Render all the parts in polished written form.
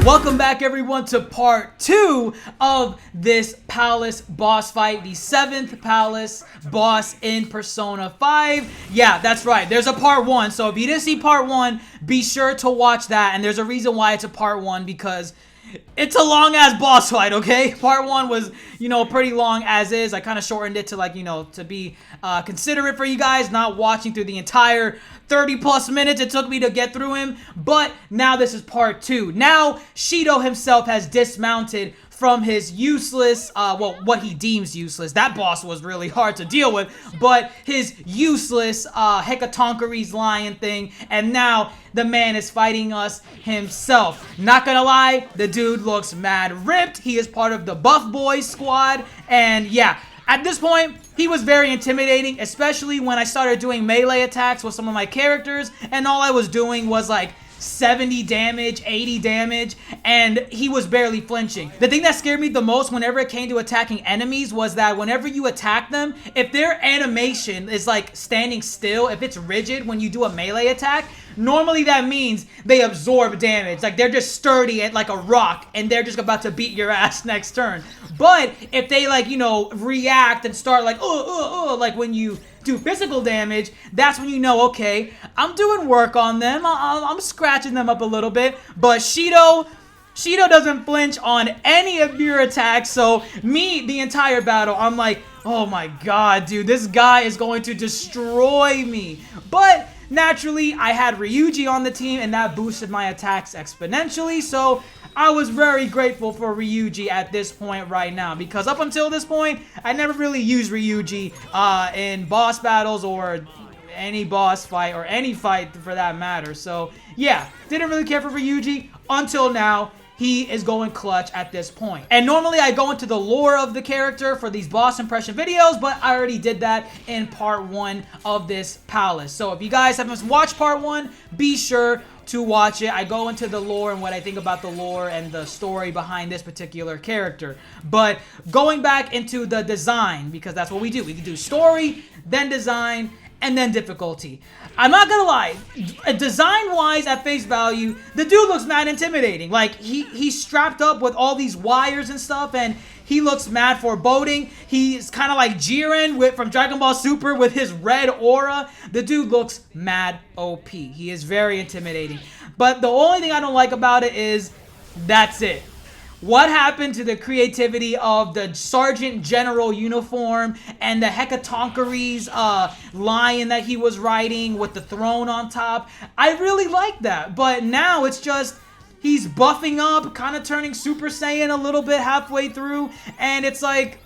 Welcome back everyone to part 2 of this palace boss fight, the 7th palace boss in Persona 5. Yeah, that's right, there's a part 1, so if you didn't see part 1, be sure to watch that, and there's a reason why it's a part 1, because it's a long ass boss fight, okay? Part 1 was, pretty long as is. I kind of shortened it to to be considerate for you guys, not watching through the entire 30 plus minutes it took me to get through him. But now this is part 2. Now Shido himself has dismounted from his useless, what he deems useless. That boss was really hard to deal with, but his useless Hecatoncheires lion thing, and now the man is fighting us himself. Not gonna lie, the dude looks mad ripped. He is part of the Buff Boys squad, and yeah, at this point, he was very intimidating, especially when I started doing melee attacks with some of my characters, and all I was doing was like 70 damage, 80 damage, and he was barely flinching. The thing that scared me the most whenever it came to attacking enemies was that whenever you attack them, if their animation is like standing still, if it's rigid when you do a melee attack, normally that means they absorb damage. Like they're just sturdy and like a rock, and they're just about to beat your ass next turn. But if they react and start like like when you do physical damage, that's when you know, okay, I'm doing work on them. I'm scratching them up a little bit. But Shido doesn't flinch on any of your attacks. So the entire battle, I'm like, oh my god, dude, this guy is going to destroy me. But naturally, I had Ryuji on the team, and that boosted my attacks exponentially. So I was very grateful for Ryuji at this point right now, because up until this point, I never really used Ryuji in boss battles or any boss fight or any fight for that matter. So yeah, didn't really care for Ryuji until now. He is going clutch at this point. And normally I go into the lore of the character for these boss impression videos, but I already did that in part 1 of this palace. So if you guys haven't watched part 1, be sure to watch it. I go into the lore and what I think about the lore and the story behind this particular character. But going back into the design, because that's what we do. We can do story, then design, and then difficulty. I'm not gonna lie, design-wise, at face value, the dude looks mad intimidating. Like, he's strapped up with all these wires and stuff, and he looks mad foreboding. He's kind of like Jiren from Dragon Ball Super with his red aura. The dude looks mad OP. He is very intimidating. But the only thing I don't like about it is, that's it. What happened to the creativity of the Sergeant General uniform and the Hecatoncheires lion that he was riding with the throne on top? I really like that, but now it's just he's buffing up, kind of turning Super Saiyan a little bit halfway through, and it's like,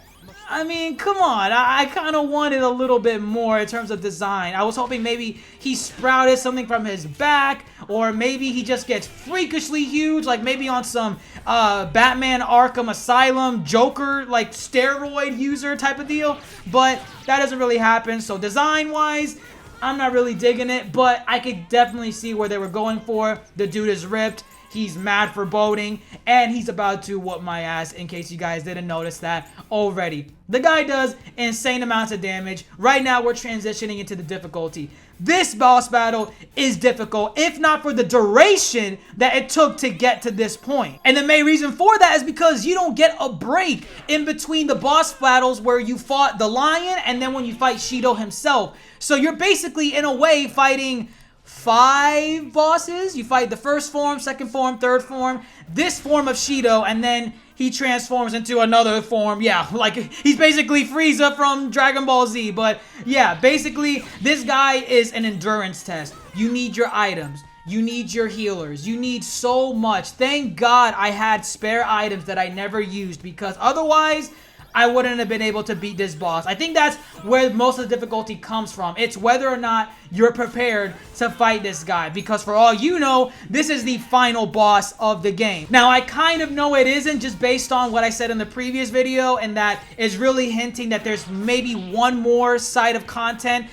I mean, come on. I kind of wanted a little bit more in terms of design. I was hoping maybe he sprouted something from his back, or maybe he just gets freakishly huge, like maybe on some Batman Arkham Asylum Joker, like steroid user type of deal. But that doesn't really happen. So design-wise, I'm not really digging it, but I could definitely see where they were going for. The dude is ripped. He's mad foreboding, and he's about to whoop my ass, in case you guys didn't notice that already. The guy does insane amounts of damage. Right now, we're transitioning into the difficulty. This boss battle is difficult, if not for the duration that it took to get to this point. And the main reason for that is because you don't get a break in between the boss battles where you fought the lion and then when you fight Shido himself. So you're basically, in a way, fighting 5 bosses. You fight the first form, second form, third form, this form of Shido, and then he transforms into another form. Yeah, like he's basically Frieza from Dragon Ball Z. But yeah, basically this guy is an endurance test. You need your items. You need your healers. You need so much. Thank God I had spare items that I never used, because otherwise I wouldn't have been able to beat this boss. I think that's where most of the difficulty comes from. It's whether or not you're prepared to fight this guy, because for all you know, this is the final boss of the game. Now, I kind of know it isn't, just based on what I said in the previous video, and that is really hinting that there's maybe one more side of content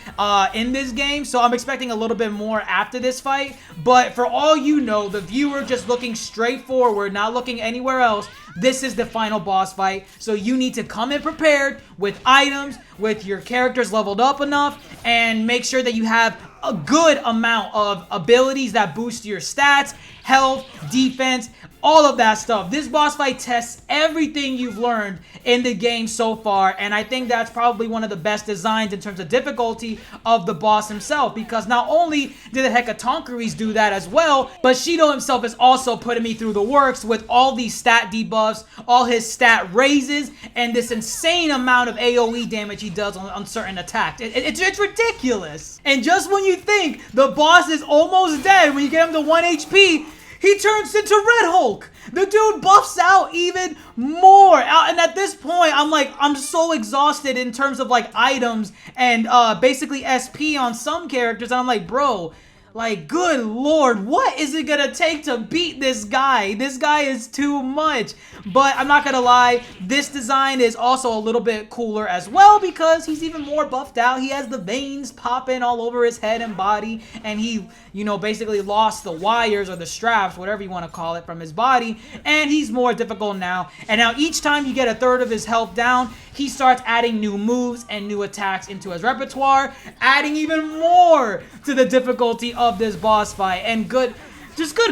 in this game, so I'm expecting a little bit more after this fight. But for all you know, the viewer just looking straight forward, not looking anywhere else, this is the final boss fight, so you need to come in prepared with items, with your characters leveled up enough, and make sure that you have a good amount of abilities that boost your stats, health, defense, all of that stuff. This boss fight tests everything you've learned in the game so far, and I think that's probably one of the best designs in terms of difficulty of the boss himself, because not only did the Hekatonkeries do that as well, but Shido himself is also putting me through the works with all these stat debuffs, all his stat raises, and this insane amount of AoE damage he does on certain attacks. It's ridiculous. And just when you think the boss is almost dead, when you get him to 1 HP, he turns into Red Hulk. The dude buffs out even more. And at this point, I'm so exhausted in terms of like items and basically SP on some characters. And I'm like, bro, like, good lord, what is it gonna take to beat this guy? This guy is too much. But I'm not gonna lie, this design is also a little bit cooler as well because he's even more buffed out. He has the veins popping all over his head and body, and he, you know, basically lost the wires or the straps, whatever you want to call it, from his body, and he's more difficult now. And now each time you get a third of his health down, he starts adding new moves and new attacks into his repertoire, adding even more to the difficulty of this boss fight. And good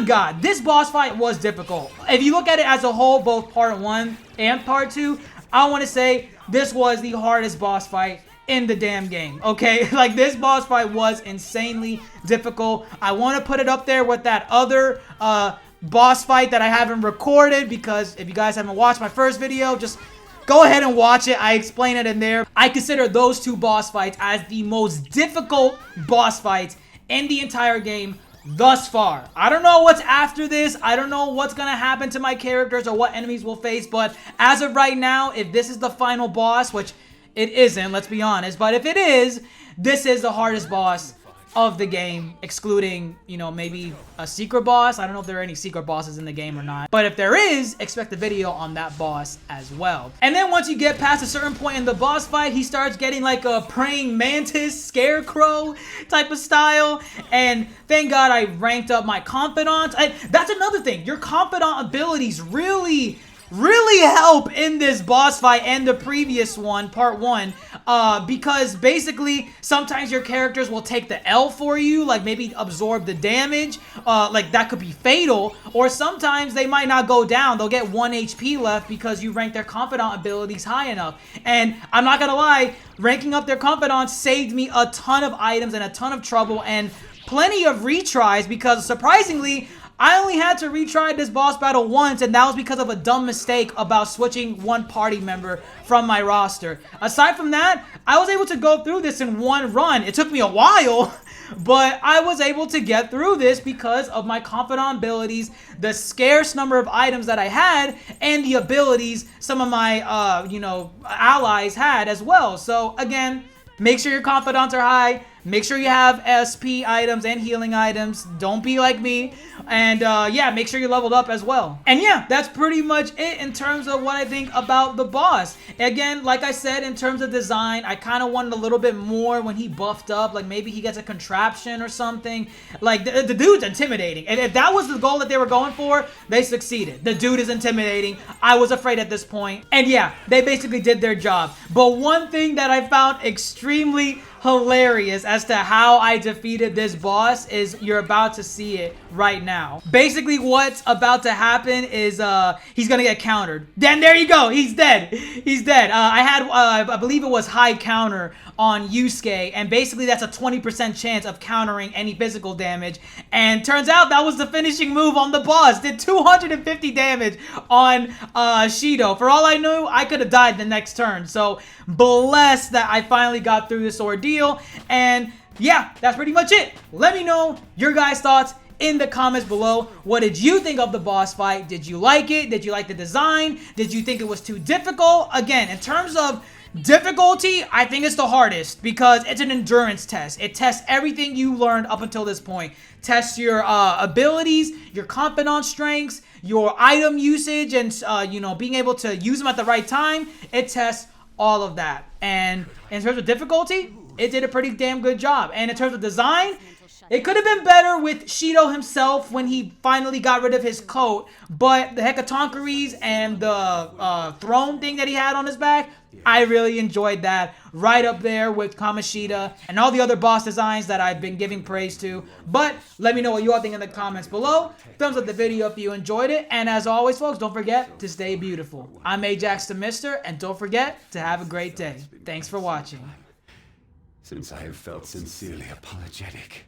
God, this boss fight was difficult. If you look at it as a whole, both part 1 and part 2, I want to say this was the hardest boss fight in the damn game, okay? Like, this boss fight was insanely difficult. I want to put it up there with that other boss fight that I haven't recorded, because if you guys haven't watched my first video, just go ahead and watch it. I explain it in there. I consider those two boss fights as the most difficult boss fights in the entire game thus far. I don't know what's after this. I don't know what's gonna happen to my characters or what enemies we'll face, but as of right now, if this is the final boss, which it isn't, let's be honest, but if it is, this is the hardest boss of the game, excluding, you know, maybe a secret boss. I don't know if there are any secret bosses in the game or not, but if there is, expect a video on that boss as well. And then once you get past a certain point in the boss fight, he starts getting like a praying mantis scarecrow type of style, and thank God I ranked up my confidant. That's another thing, your confidant abilities really help in this boss fight and the previous one, part 1, because basically sometimes your characters will take the L for you, like maybe absorb the damage, like that could be fatal, or sometimes they might not go down, they'll get 1 HP left because you rank their confidant abilities high enough. And I'm not gonna lie, ranking up their confidants saved me a ton of items and a ton of trouble and plenty of retries, because surprisingly, I only had to retry this boss battle once, and that was because of a dumb mistake about switching one party member from my roster. Aside from that, I was able to go through this in one run. It took me a while, but I was able to get through this because of my confidant abilities, the scarce number of items that I had, and the abilities some of my, you know, allies had as well. So again, make sure your confidants are high. Make sure you have SP items and healing items. Don't be like me. And yeah, make sure you leveled up as well. And yeah, that's pretty much it in terms of what I think about the boss. Again, like I said, in terms of design, I kind of wanted a little bit more when he buffed up. Like maybe he gets a contraption or something. Like the dude's intimidating. And if that was the goal that they were going for, they succeeded. The dude is intimidating. I was afraid at this point. And yeah, they basically did their job. But one thing that I found extremely hilarious as to how I defeated this boss is you're about to see it right now. Basically what's about to happen is he's gonna get countered. Then there you go, he's dead. He's dead. I had I believe it was high counter on Yusuke, and basically that's a 20% chance of countering any physical damage, and turns out that was the finishing move on the boss. Did 250 damage on Shido. For all I knew, I could have died the next turn. So blessed that I finally got through this ordeal. And yeah, that's pretty much it. Let me know your guys' thoughts in the comments below. What did you think of the boss fight? Did you like it? Did you like the design? Did you think it was too difficult? Again, in terms of difficulty, I think it's the hardest because it's an endurance test. It tests everything you learned up until this point. Tests your abilities, your confidant strengths, your item usage, and you know, being able to use them at the right time. It tests all of that. And in terms of difficulty, it did a pretty damn good job. And in terms of design, It could have been better with Shido himself when he finally got rid of his coat, but the Hecatoncheires and the throne thing that he had on his back, I really enjoyed that. Right up there with Kamoshida and all the other boss designs that I've been giving praise to. But let me know what you all think in the comments below. Thumbs up the video if you enjoyed it. And as always, folks, don't forget to stay beautiful. I'm Ajax the Mister, and don't forget to have a great day. Thanks for watching. Since I have felt sincerely apologetic.